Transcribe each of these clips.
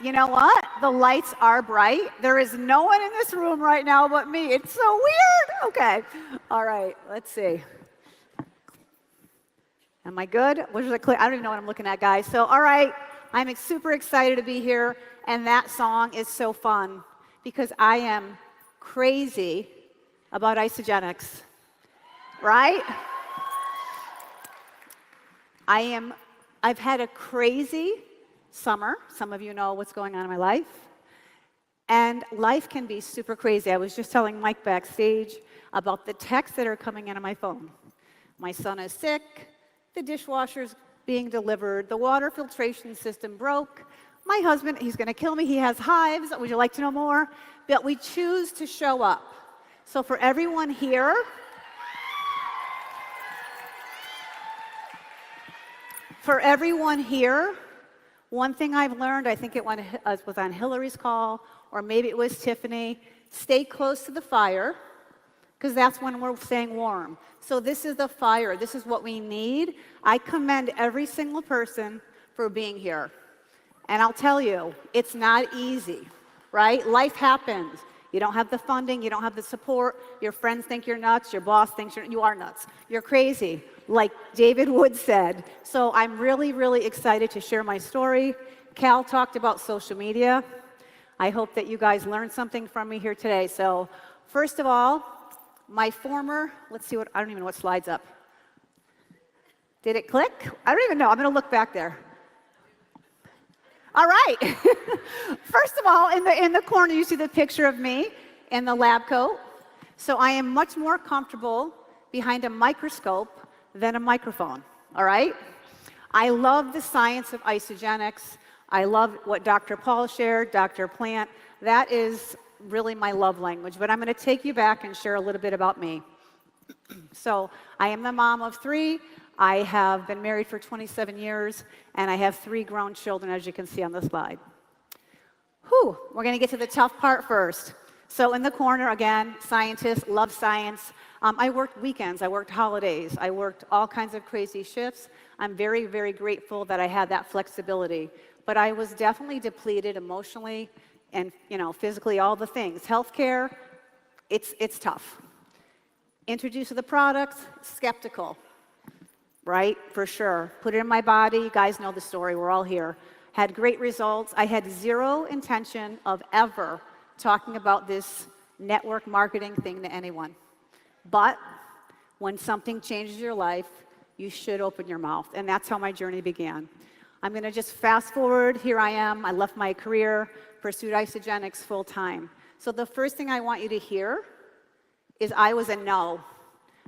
you know what? The lights are bright. There is no one in this room right now but me. It's so weird. Okay. All right. Let's see. Am I good? Which is a click? I don't even know what I'm looking at, guys. So, all right. I'm super excited to be here. And that song is so fun because I am crazy about Isagenix. Right? I've had a crazy summer. Some of you know what's going on in my life. And life can be super crazy. I was just telling Mike backstage about the texts that are coming in on my phone. My son is sick. The dishwasher's being delivered. The water filtration system broke. My husband, he's going to kill me. He has hives. Would you like to know more? But we choose to show up. So for everyone here, one thing I've learned, I think it was on Hillary's call, or maybe it was Tiffany, stay close to the fire, because that's when we're staying warm. So this is the fire. This is what we need. I commend every single person for being here. And I'll tell you, it's not easy, right? Life happens. You don't have the funding. You don't have the support. Your friends think you're nuts. Your boss thinks you are nuts. You're crazy, like David Wood said. So I'm really, really excited to share my story. Cal talked about social media. I hope that you guys learned something from me here today. So first of all, let's see I don't even know what slide's up. Did it click? I don't even know. I'm going to look back there. All right. First of all, in the corner, you see the picture of me in the lab coat. So I am much more comfortable behind a microscope than a microphone. All right? I love the science of Isagenix. I love what Dr. Paul shared, Dr. Plant. That is really my love language. But I'm going to take you back and share a little bit about me. So I am the mom of 3. I have been married for 27 years, and I have 3 grown children, as you can see on the slide. Whew, we're going to get to the tough part first. So in the corner, again, scientist, love science. I worked weekends, I worked holidays, I worked all kinds of crazy shifts. I'm very, very grateful that I had that flexibility. But I was definitely depleted emotionally and physically, all the things. Healthcare, it's tough. Introduced to the products, skeptical. Right? For sure. Put it in my body. You guys know the story. We're all here. Had great results. I had zero intention of ever talking about this network marketing thing to anyone. But when something changes your life, you should open your mouth. And that's how my journey began. I'm going to just fast forward. Here I am. I left my career, pursued Isagenix full time. So the first thing I want you to hear is I was a no.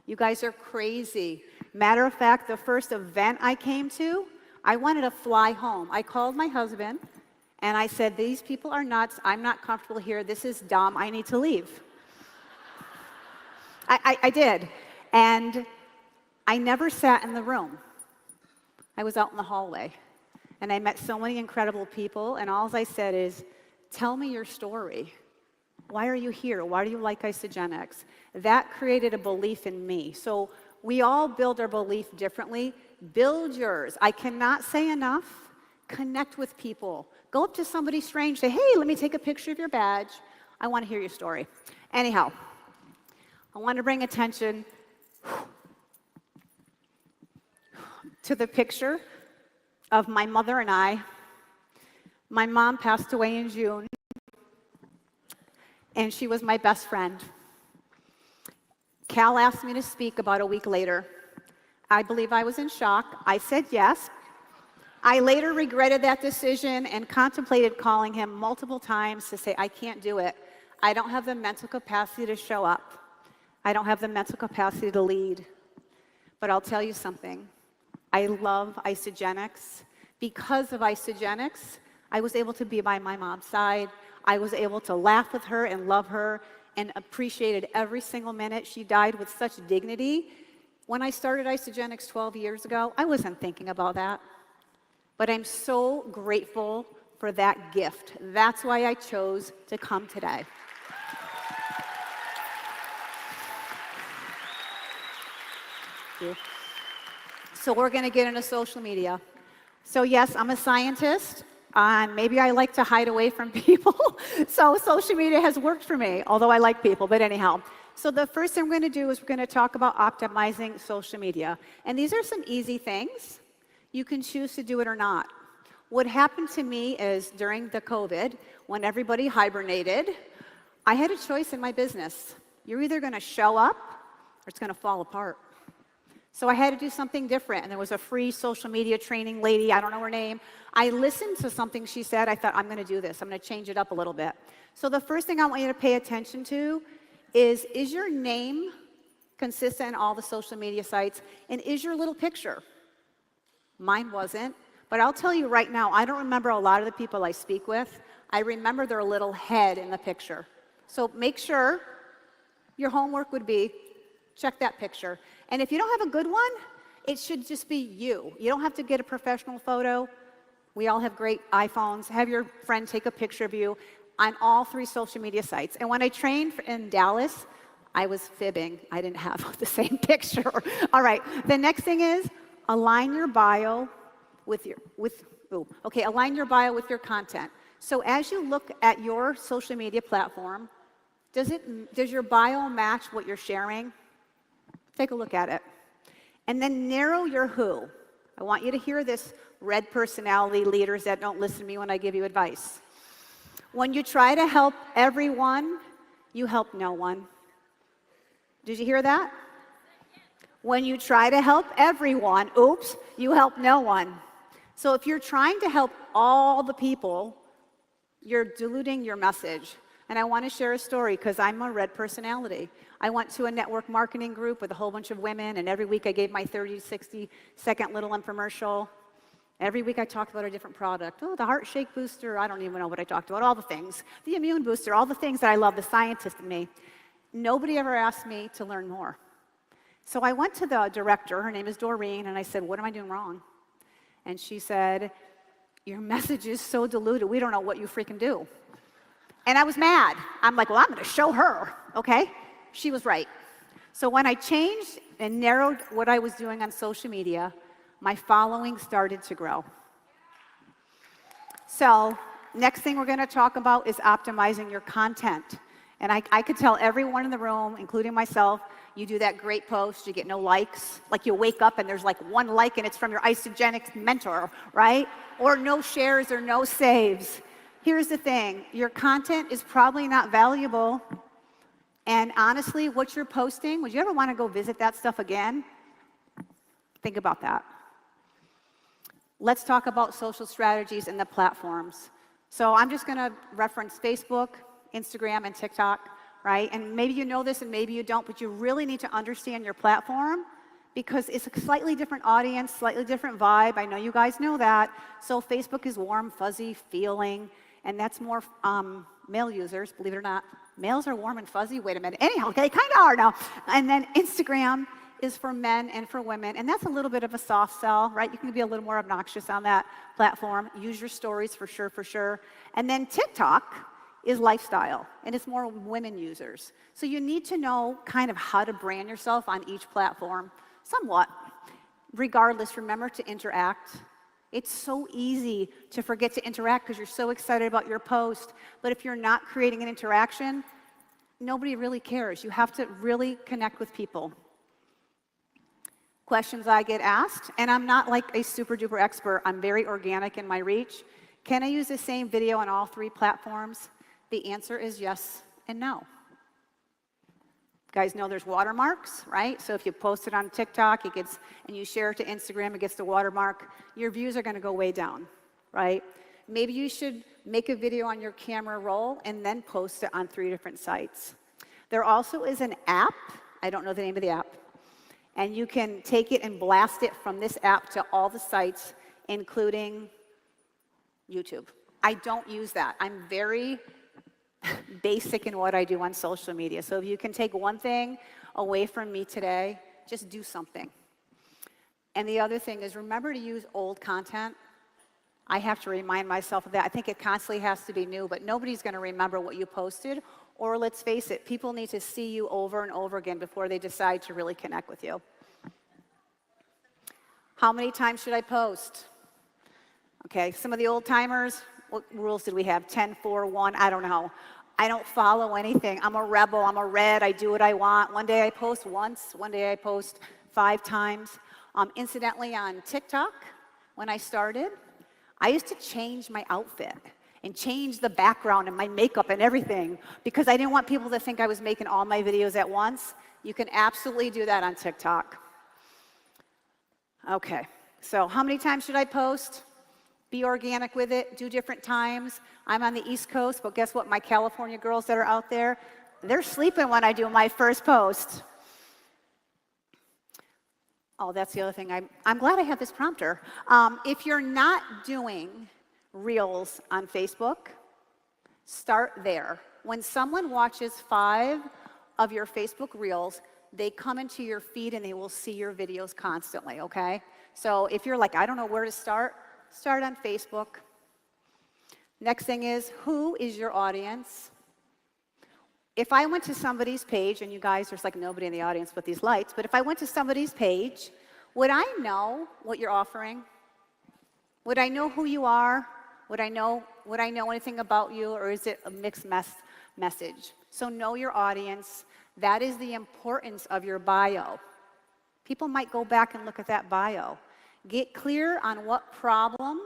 You guys are crazy. Matter of fact, the first event I came to, I wanted to fly home. I called my husband, and I said, these people are nuts. I'm not comfortable here. This is dumb. I need to leave. I did. And I never sat in the room. I was out in the hallway. And I met so many incredible people, and all I said is, tell me your story. Why are you here? Why do you like Isagenix? That created a belief in me. So we all build our belief differently. Build yours. I cannot say enough. Connect with people. Go up to somebody strange, say, hey, let me take a picture of your badge. I want to hear your story. Anyhow, I want to bring attention to the picture of my mother and I. My mom passed away in June, and she was my best friend. Cal asked me to speak about a week later. I believe I was in shock. I said yes. I later regretted that decision and contemplated calling him multiple times to say, I can't do it. I don't have the mental capacity to show up. I don't have the mental capacity to lead. But I'll tell you something. I love Isagenix. Because of Isagenix, I was able to be by my mom's side. I was able to laugh with her and love her and appreciated every single minute. She died with such dignity. When I started Isagenix 12 years ago, I wasn't thinking about that. But I'm so grateful for that gift. That's why I chose to come today. Thank you. So we're going to get into social media. So yes, I'm a scientist. Maybe I like to hide away from people. So social media has worked for me, although I like people, but anyhow. So the first thing we're going to do is we're going to talk about optimizing social media. And these are some easy things. You can choose to do it or not. What happened to me is during the COVID, when everybody hibernated, I had a choice in my business. You're either going to show up or it's going to fall apart. So I had to do something different, and there was a free social media training lady, I don't know her name. I listened to something she said. I thought, I'm going to do this. I'm going to change it up a little bit. So the first thing I want you to pay attention to is your name consistent in all the social media sites, and is your little picture? Mine wasn't, but I'll tell you right now, I don't remember a lot of the people I speak with. I remember their little head in the picture. So make sure your homework would be, check that picture. And if you don't have a good one, it should just be you. You don't have to get a professional photo. We all have great iPhones. Have your friend take a picture of you on all 3 social media sites. And when I trained in Dallas, I was fibbing. I didn't have the same picture. All right, the next thing is align your bio with your, align your bio with your content. So as you look at your social media platform, does your bio match what you're sharing? Take a look at it. And then narrow your who. I want you to hear this, red personality leaders that don't listen to me when I give you advice. When you try to help everyone, you help no one. Did you hear that? When you try to help everyone, oops, you help no one. So if you're trying to help all the people, you're diluting your message. And I want to share a story because I'm a red personality. I went to a network marketing group with a whole bunch of women, and every week I gave my 30 to 60-second little infomercial. Every week I talked about a different product. Oh, the heart shake booster, I don't even know what I talked about, all the things. The immune booster, all the things that I love, the scientist in me. Nobody ever asked me to learn more. So I went to the director, her name is Doreen, and I said, what am I doing wrong? And she said, your message is so diluted, we don't know what you freaking do. And I was mad. I'm like, well, I'm going to show her, okay? She was right. So when I changed and narrowed what I was doing on social media, my following started to grow. So next thing we're going to talk about is optimizing your content. And I could tell everyone in the room, including myself, you do that great post, you get no likes. Like you wake up and there's like 1 like and it's from your Isagenix mentor, right? Or no shares or no saves. Here's the thing, your content is probably not valuable. And honestly, what you're posting, would you ever want to go visit that stuff again? Think about that. Let's talk about social strategies and the platforms. So I'm just going to reference Facebook, Instagram, and TikTok, right? And maybe you know this and maybe you don't, but you really need to understand your platform because it's a slightly different audience, slightly different vibe. I know you guys know that. So Facebook is warm, fuzzy, feeling, and that's more male users, believe it or not. Males are warm and fuzzy. Wait a minute. Anyhow, they kind of are now. And then Instagram is for men and for women, and that's a little bit of a soft sell, right? You can be a little more obnoxious on that platform. Use your stories for sure, for sure. And then TikTok is lifestyle, and it's more women users. So you need to know kind of how to brand yourself on each platform, somewhat. Regardless, remember to interact. It's so easy to forget to interact because you're so excited about your post. But if you're not creating an interaction, nobody really cares. You have to really connect with people. Questions I get asked, and I'm not like a super duper expert. I'm very organic in my reach. Can I use the same video on all 3 platforms? The answer is yes and no. You guys know there's watermarks, right? So if you post it on TikTok, it gets, and you share it to Instagram, it gets the watermark. Your views are going to go way down, right? Maybe you should make a video on your camera roll and then post it on 3 different sites. There also is an app. I don't know the name of the app. And you can take it and blast it from this app to all the sites, including YouTube. I don't use that. I'm very basic in what I do on social media. So if you can take one thing away from me today, just do something. And the other thing is remember to use old content. I have to remind myself of that. I think it constantly has to be new, but nobody's going to remember what you posted. Or let's face it, people need to see you over and over again before they decide to really connect with you. How many times should I post? Okay, some of the old timers, what rules did we have? 10, 4, 1, I don't know. I don't follow anything. I'm a rebel, I'm a red, I do what I want. One day I post once, one day I post 5 times. Incidentally, on TikTok, when I started, I used to change my outfit and change the background and my makeup and everything because I didn't want people to think I was making all my videos at once. You can absolutely do that on TikTok. Okay, so how many times should I post? Be organic with it, do different times. I'm on the East Coast, but guess what? My California girls that are out there, they're sleeping when I do my first post. Oh, that's the other thing. I'm glad I have this prompter. If you're not doing Reels on Facebook, start there. When someone watches 5 of your Facebook Reels, they come into your feed and they will see your videos constantly, okay? So if you're like, I don't know where to start on Facebook. Next thing is, who is your audience? If I went to somebody's page, and you guys, there's like nobody in the audience with these lights, but if I went to somebody's page, would I know what you're offering? Would I know who you are? Would I know anything about you, or is it a mixed message? So know your audience. That is the importance of your bio. People might go back and look at that bio. Get clear on what problem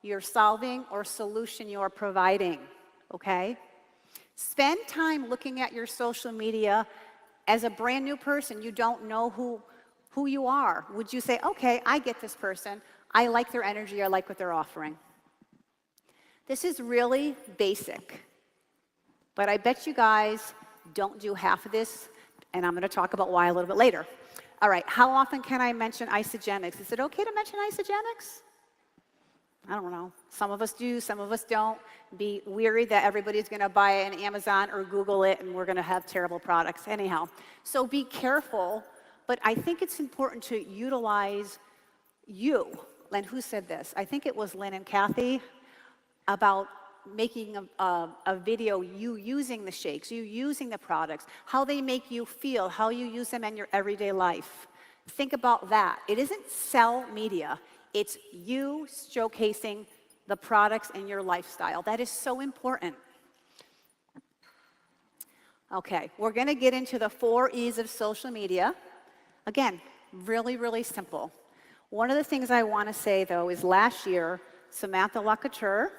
you're solving or solution you're providing, okay? Spend time looking at your social media. As a brand new person, you don't know who you are. Would you say, okay, I get this person. I like their energy. I like what they're offering. This is really basic, but I bet you guys don't do half of this, and I'm going to talk about why a little bit later. All right, how often can I mention Isagenix? Is it okay to mention Isagenix? I don't know. Some of us do, some of us don't. Be weary that everybody's going to buy it on Amazon or Google it, and we're going to have terrible products. Anyhow, so be careful, but I think it's important to utilize you. Lynn, who said this? I think it was Lynn and Kathy, about making a video, you using the shakes, you using the products, how they make you feel, how you use them in your everyday life. Think about that. It isn't sell media. It's you showcasing the products in your lifestyle. That is so important. Okay, we're going to get into the 4 E's of social media. Again, really, really simple. One of the things I want to say, though, is last year, Samantha Lacouture,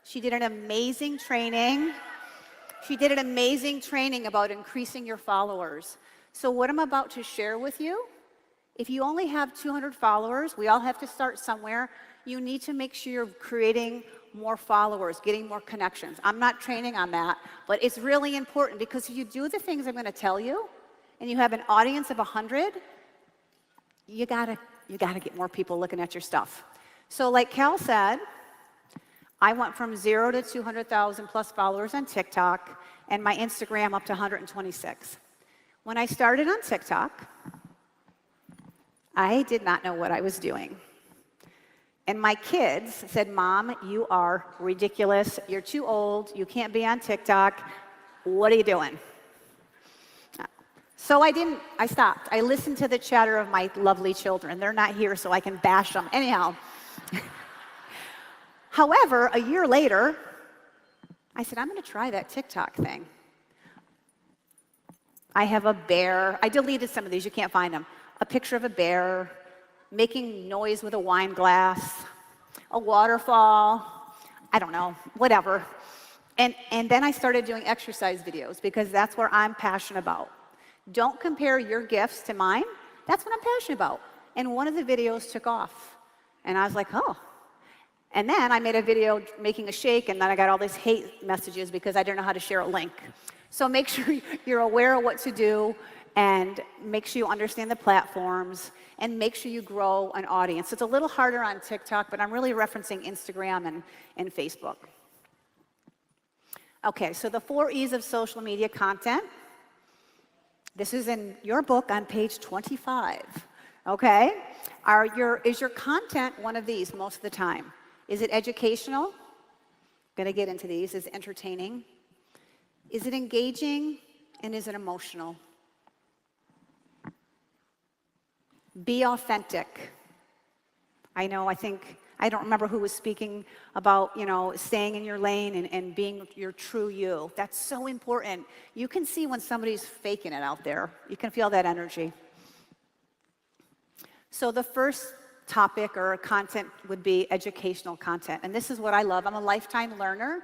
she did an amazing training. She did an amazing training about increasing your followers. So what I'm about to share with you, if you only have 200 followers, we all have to start somewhere. You need to make sure you're creating more followers, getting more connections. I'm not training on that, but it's really important because if you do the things I'm going to tell you, and you have an audience of 100, you gotta get more people looking at your stuff. So like Cal said, I went from 0 to 200,000 plus followers on TikTok, and my Instagram up to 126. When I started on TikTok, I did not know what I was doing. And my kids said, Mom, you are ridiculous. You're too old. You can't be on TikTok. What are you doing? So I stopped. I listened to the chatter of my lovely children. They're not here, so I can bash them. Anyhow. However, a year later, I said, I'm going to try that TikTok thing. I have a bear. I deleted some of these. You can't find them. A picture of a bear making noise with a wine glass, a waterfall, I don't know, whatever. And then I started doing exercise videos because that's where I'm passionate about. Don't compare your gifts to mine. That's what I'm passionate about. And one of the videos took off. And I was like, oh. And then I made a video making a shake, and then I got all these hate messages because I didn't know how to share a link. So make sure you're aware of what to do, and make sure you understand the platforms, and make sure you grow an audience. It's a little harder on TikTok, but I'm really referencing Instagram and Facebook. Okay, so the 4 E's of social media content. This is in your book on page 25, okay? Is your content one of these most of the time? Is it educational? Going to get into these. Is it entertaining? Is it engaging? And is it emotional? Be authentic. I know, I think I don't remember who was speaking about, staying in your lane and being your true you. That's so important. You can see when somebody's faking it out there. You can feel that energy. So the first topic or content would be educational content. And this is what I love. I'm a lifetime learner.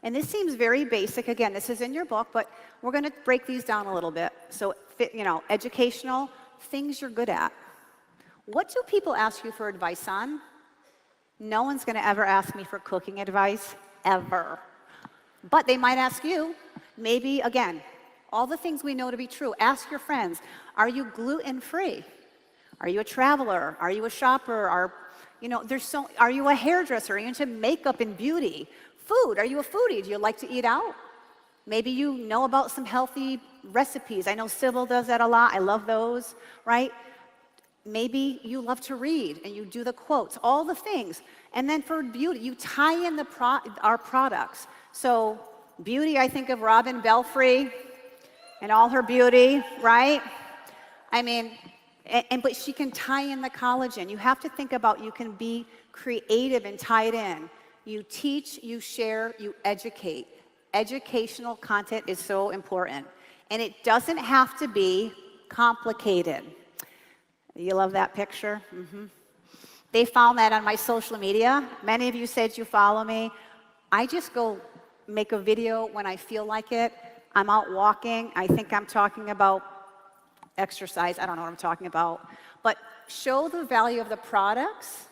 And this seems very basic. Again, this is in your book, but we're going to break these down a little bit. So, educational, things you're good at. What do people ask you for advice on? No one's going to ever ask me for cooking advice, ever. But they might ask you, maybe, again, all the things we know to be true. Ask your friends, are you gluten-free? Are you a traveler? Are you a shopper? Are you a hairdresser? Are you into makeup and beauty? Food, are you a foodie? Do you like to eat out? Maybe you know about some healthy recipes. I know Sybil does that a lot. I love those, right? Maybe you love to read and you do the quotes, all the things. And then for beauty, you tie in our products. So beauty, I think of Robin Belfry and all her beauty, right? I mean, but she can tie in the collagen. You have to think about, you can be creative and tie it in. You teach, you share, you educate. Educational content is so important. And it doesn't have to be complicated. You love that picture? Mm-hmm. They found that on my social media. Many of you said you follow me. I just go make a video when I feel like it. I'm out walking. I think I'm talking about exercise. I don't know what I'm talking about. But show the value of the products.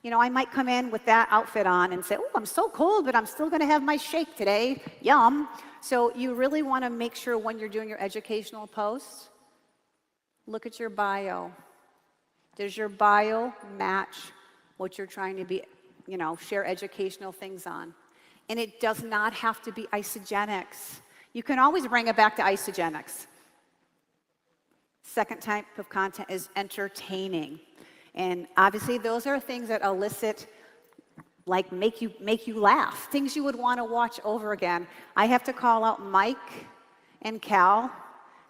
I might come in with that outfit on and say, oh, I'm so cold, but I'm still going to have my shake today. Yum. So you really want to make sure when you're doing your educational posts, look at your bio. Does your bio match what you're trying to be, share educational things on? And it does not have to be Isagenix. You can always bring it back to Isagenix. Second type of content is entertaining. And obviously those are things that elicit, like make you laugh, things you would want to watch over again. I have to call out Mike and Cal.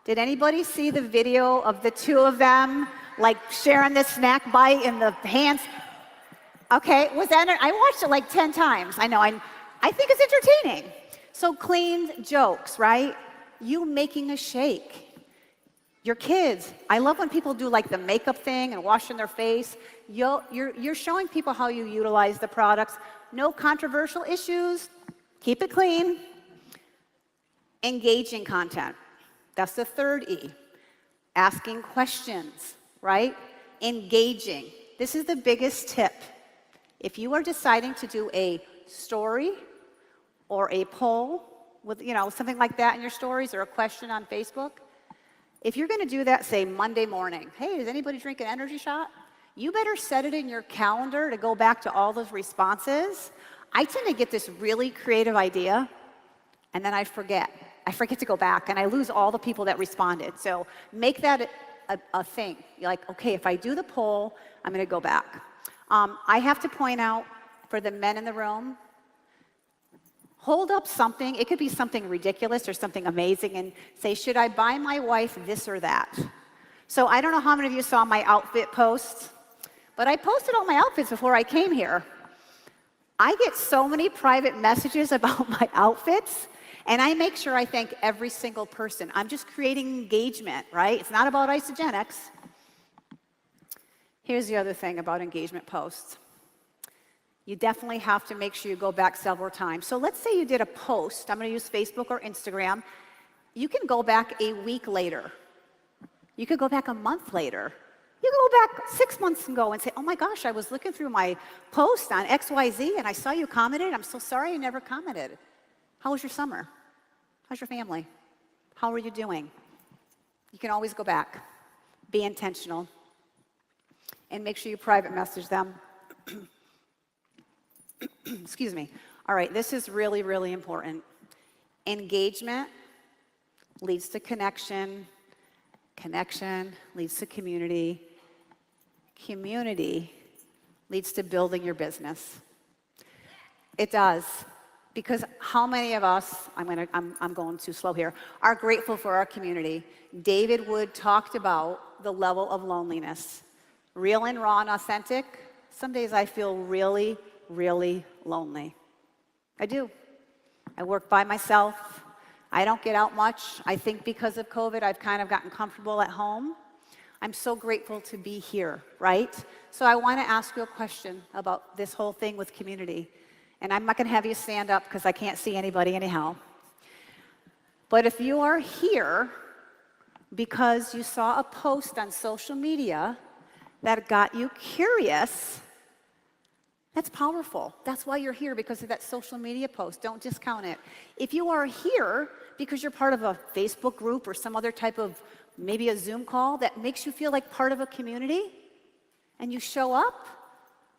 Did anybody see the video of the two of them, like sharing the snack bite in the hands? Okay, I watched it like 10 times. I know, I think it's entertaining. So clean jokes, right? You making a shake. Your kids, I love when people do like the makeup thing and washing their face. You're showing people how you utilize the products. No controversial issues. Keep it clean. Engaging content. That's the third E. Asking questions, right? Engaging. This is the biggest tip. If you are deciding to do a story or a poll with, something like that in your stories or a question on Facebook, if you're going to do that, say Monday morning, hey, does anybody drink an energy shot? You better set it in your calendar to go back to all those responses. I tend to get this really creative idea, and then I forget. I forget to go back, and I lose all the people that responded. So make that a thing. You're like, okay, if I do the poll, I'm going to go back. I have to point out for the men in the room, hold up something. It could be something ridiculous or something amazing and say, should I buy my wife this or that? So I don't know how many of you saw my outfit post, but I posted all my outfits before I came here. I get so many private messages about my outfits, and I make sure I thank every single person. I'm just creating engagement, right? It's not about Isagenix. Here's the other thing about engagement posts. You definitely have to make sure you go back several times. So let's say you did a post. I'm going to use Facebook or Instagram. You can go back a week later. You could go back a month later. You can go back 6 months ago and say, oh my gosh, I was looking through my post on XYZ and I saw you commented. I'm so sorry I never commented. How was your summer? How's your family? How are you doing? You can always go back. Be intentional. And make sure you private message them. Excuse me. All right, this is really, really important. Engagement leads to connection. Connection leads to community. Community leads to building your business. It does. Because how many of us, I'm going too slow here, are grateful for our community? David Wood talked about the level of loneliness. Real and raw and authentic, some days I feel really, really lonely. I do. I work by myself. I don't get out much. I think because of COVID, I've kind of gotten comfortable at home. I'm so grateful to be here, right? So I want to ask you a question about this whole thing with community. And I'm not going to have you stand up because I can't see anybody anyhow. But if you are here because you saw a post on social media that got you curious, that's powerful. That's why you're here, because of that social media post. Don't discount it. If you are here because you're part of a Facebook group or some other type of, maybe a Zoom call that makes you feel like part of a community, and you show up,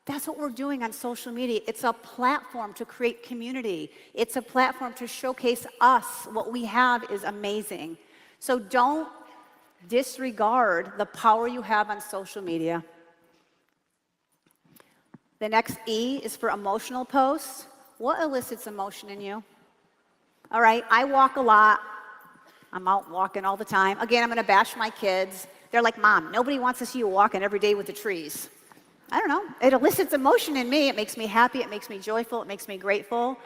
that's what we're doing on social media. It's a platform to create community. It's a platform to showcase us. What we have is amazing. So don't disregard the power you have on social media. The next E is for emotional posts. What elicits emotion in you? All right, I walk a lot. I'm out walking all the time. Again, I'm going to bash my kids. They're like, Mom, nobody wants to see you walking every day with the trees. I don't know. It elicits emotion in me. It makes me happy. It makes me joyful. It makes me grateful.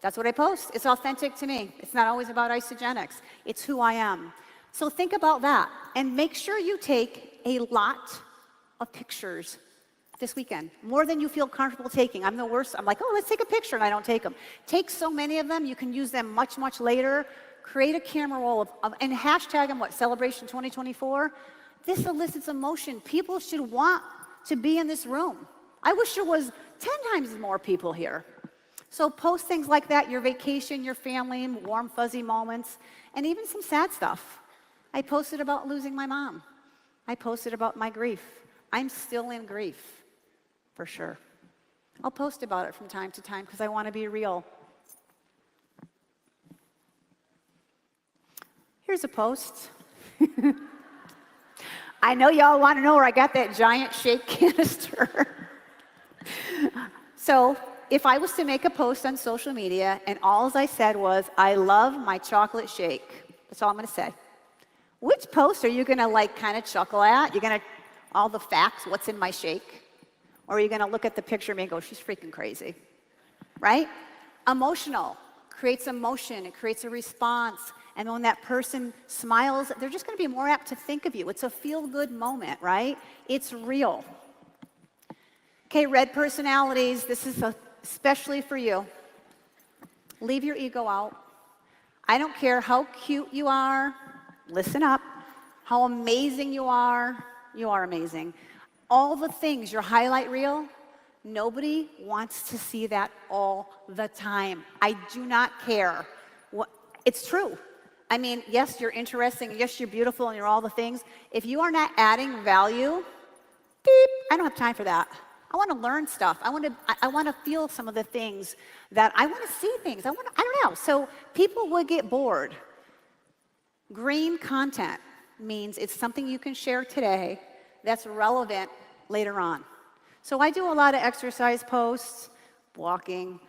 That's what I post. It's authentic to me. It's not always about Isagenix. It's who I am. So think about that. And make sure you take a lot of pictures this weekend, more than you feel comfortable taking. I'm the worst. I'm like, oh, let's take a picture, and I don't take them. Take so many of them, you can use them much, much later. Create a camera roll and hashtag them, Celebration 2024. This elicits emotion. People should want to be in this room. I wish there was 10 times more people here. So post things like that, your vacation, your family, warm, fuzzy moments, and even some sad stuff. I posted about losing my mom. I posted about my grief. I'm still in grief, for sure. I'll post about it from time to time because I want to be real. Here's a post. I know y'all want to know where I got that giant shake canister. So if I was to make a post on social media and all I said was, I love my chocolate shake, that's all I'm going to say. Which post are you going to kind of chuckle at? You're going to, all the facts, what's in my shake? Or are you going to look at the picture of me and go, she's freaking crazy, right? Emotional creates emotion. It creates a response. And when that person smiles, they're just going to be more apt to think of you. It's a feel-good moment, right? It's real. Okay, red personalities, this is especially for you. Leave your ego out. I don't care how cute you are. Listen up. How amazing you are amazing. All the things, your highlight reel, nobody wants to see that all the time. I do not care. It's true. I mean, yes, you're interesting, yes, you're beautiful, and you're all the things. If you are not adding value, beep, I don't have time for that. I want to learn stuff. I want to feel some of the things that I want to see things. I don't know. So people would get bored. Green content means it's something you can share today that's relevant later on. So I do a lot of exercise posts, walking,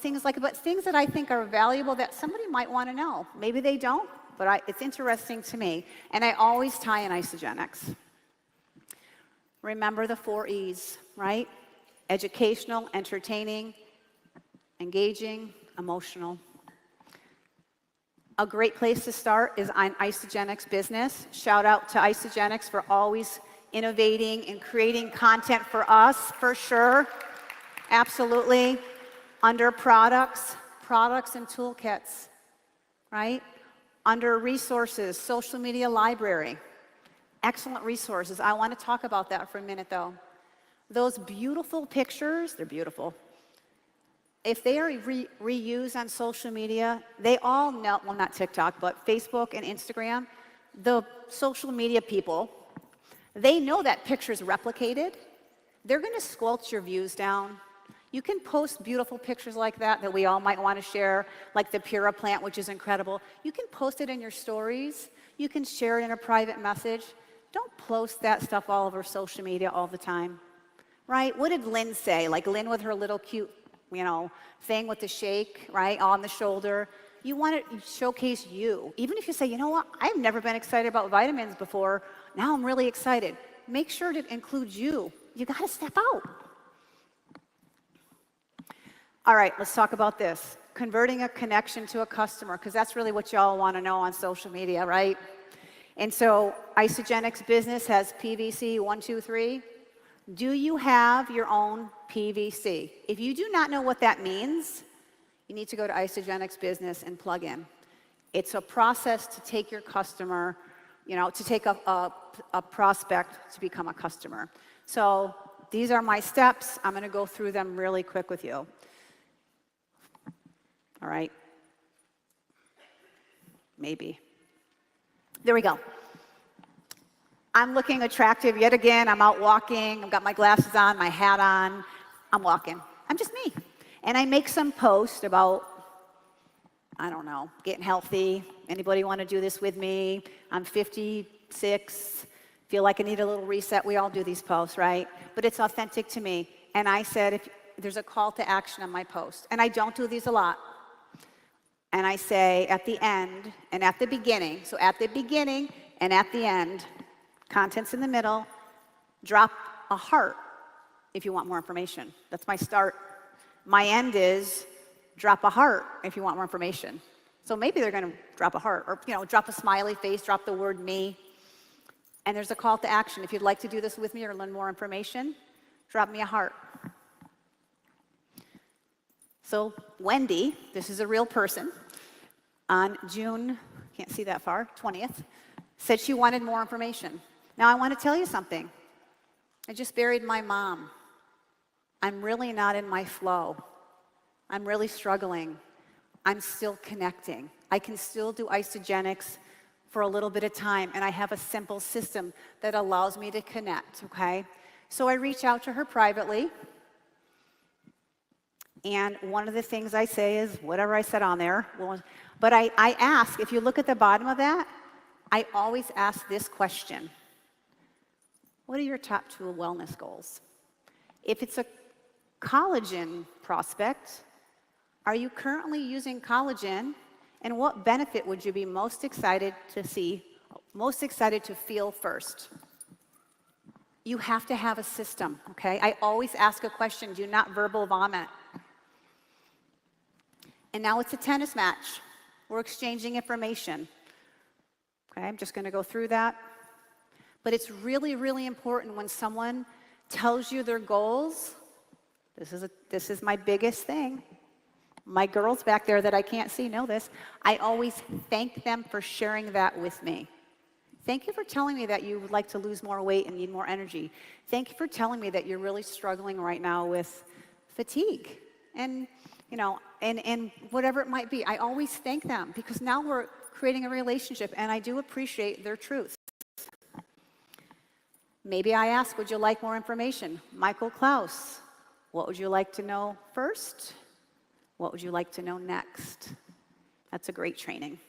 things but things that I think are valuable that somebody might want to know. Maybe they don't, but it's interesting to me. And I always tie in Isagenix. Remember the 4 E's, right? Educational, entertaining, engaging, emotional. A great place to start is on Isagenix Business. Shout out to Isagenix for always innovating and creating content for us, for sure. Absolutely. Under products and toolkits, right? Under resources, social media library. Excellent resources. I want to talk about that for a minute, though. Those beautiful pictures, they're beautiful. If they are reused on social media, they all know, well, not TikTok, but Facebook and Instagram, the social media people, they know that picture's replicated. They're going to squelch your views down. You can post beautiful pictures like that we all might want to share, like the Pura plant, which is incredible. You can post it in your stories. You can share it in a private message. Don't post that stuff all over social media all the time, right? What did Lynn say? Lynn with her little cute, thing with the shake, right, on the shoulder. You want to showcase you. Even if you say, you know what, I've never been excited about vitamins before. Now I'm really excited. Make sure to include you. You got to step out. All right, let's talk about this. Converting a connection to a customer, because that's really what y'all want to know on social media, right? And so Isagenix business has PVC 1, 2, 3. Do you have your own PVC? If you do not know what that means, you need to go to Isagenix business and plug in. It's a process to take your customer, to take a prospect to become a customer. So these are my steps. I'm going to go through them really quick with you. All right. Maybe. There we go. I'm looking attractive yet again. I'm out walking. I've got my glasses on, my hat on. I'm walking. I'm just me. And I make some post about, I don't know, getting healthy. Anybody want to do this with me? I'm 56. Feel like I need a little reset. We all do these posts, right? But it's authentic to me. And I said, if there's a call to action on my post. And I don't do these a lot. And I say at the end and at the beginning, so at the beginning and at the end, contents in the middle, drop a heart if you want more information. That's my start. My end is drop a heart if you want more information. So maybe they're going to drop a heart or, drop a smiley face, drop the word me. And there's a call to action. If you'd like to do this with me or learn more information, drop me a heart. So Wendy, this is a real person, on June, can't see that far, 20th, said she wanted more information. Now I want to tell you something. I just buried my mom. I'm really not in my flow. I'm really struggling. I'm still connecting. I can still do Isagenix for a little bit of time, and I have a simple system that allows me to connect, okay? So I reach out to her privately. And one of the things I say is whatever I said on there. But I ask, if you look at the bottom of that, I always ask this question. What are your top 2 wellness goals? If it's a collagen prospect, are you currently using collagen? And what benefit would you be most excited to see, most excited to feel first? You have to have a system, okay? I always ask a question. Do not verbal vomit. And now it's a tennis match. We're exchanging information. Okay, I'm just going to go through that. But it's really, really important when someone tells you their goals. This is my biggest thing. My girls back there that I can't see know this. I always thank them for sharing that with me. Thank you for telling me that you would like to lose more weight and need more energy. Thank you for telling me that you're really struggling right now with fatigue. And and whatever it might be, I always thank them because now we're creating a relationship and I do appreciate their truth. Maybe I ask, would you like more information? Michael Klaus, what would you like to know first? What would you like to know next? That's a great training.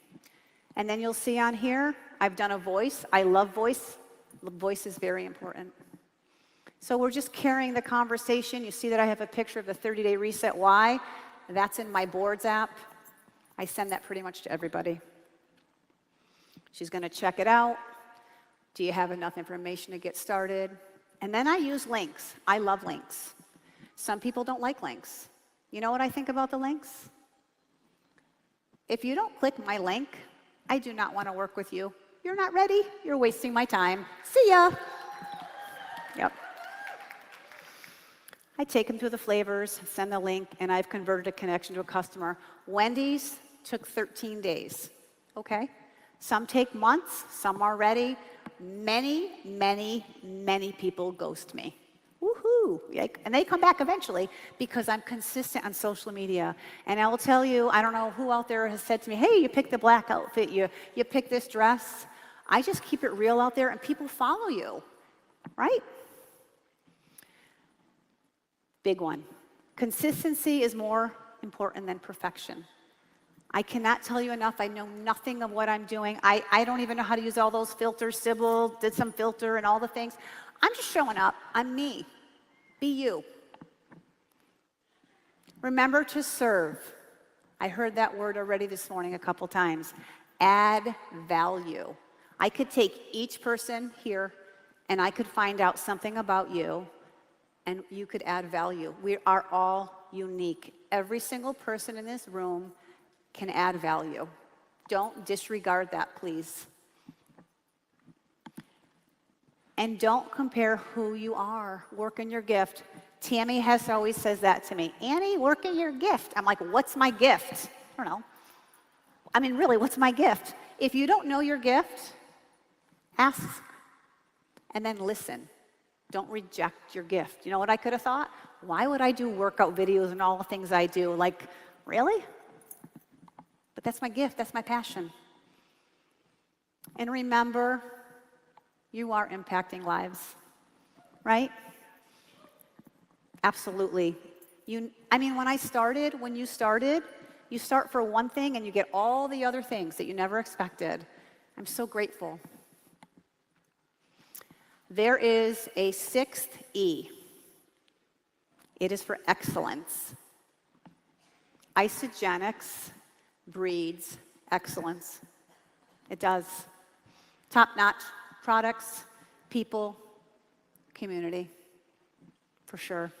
And then you'll see on here, I've done a voice. I love voice. Voice is very important. So we're just carrying the conversation. You see that I have a picture of the 30-day reset. Why? That's in my boards app. I send that pretty much to everybody. She's going to check it out. Do you have enough information to get started? And then I use links. I love links. Some people don't like links. You know what I think about the links? If you don't click my link, I do not want to work with you. You're not ready. You're wasting my time. See ya. Yep. I take them through the flavors, send the link, and I've converted a connection to a customer. Wendy's took 13 days, okay? Some take months, some are ready. Many, many, many people ghost me. Woohoo! And they come back eventually because I'm consistent on social media. And I will tell you, I don't know who out there has said to me, hey, you picked the black outfit, you picked this dress. I just keep it real out there and people follow you, right? Big one. Consistency is more important than perfection. I cannot tell you enough. I know nothing of what I'm doing. I don't even know how to use all those filters. Sybil did some filter and all the things. I'm just showing up. I'm me. Be you. Remember to serve. I heard that word already this morning a couple times. Add value. I could take each person here and I could find out something about you and you could add value. We are all unique. Every single person in this room can add value. Don't disregard that, please. And don't compare who you are. Work in your gift. Tammy Hess always says that to me. Annie, work in your gift. I'm like, what's my gift? I don't know. I mean, really, what's my gift? If you don't know your gift, ask and then listen. Don't reject your gift. You know what I could have thought? Why would I do workout videos and all the things I do? Like, really? But that's my gift. That's my passion. And remember, you are impacting lives, right? Absolutely. When you started, you start for one thing and you get all the other things that you never expected. I'm so grateful. There is a sixth E. It is for excellence. Isagenix breeds excellence. It does. Top-notch products, people, community, for sure.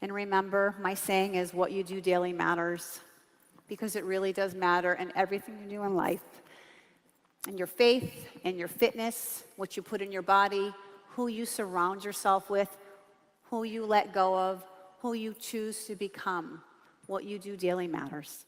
And remember, my saying is, what you do daily matters, because it really does matter in everything you do in life. And your faith and your fitness, what you put in your body, who you surround yourself with, who you let go of, who you choose to become. What you do daily matters.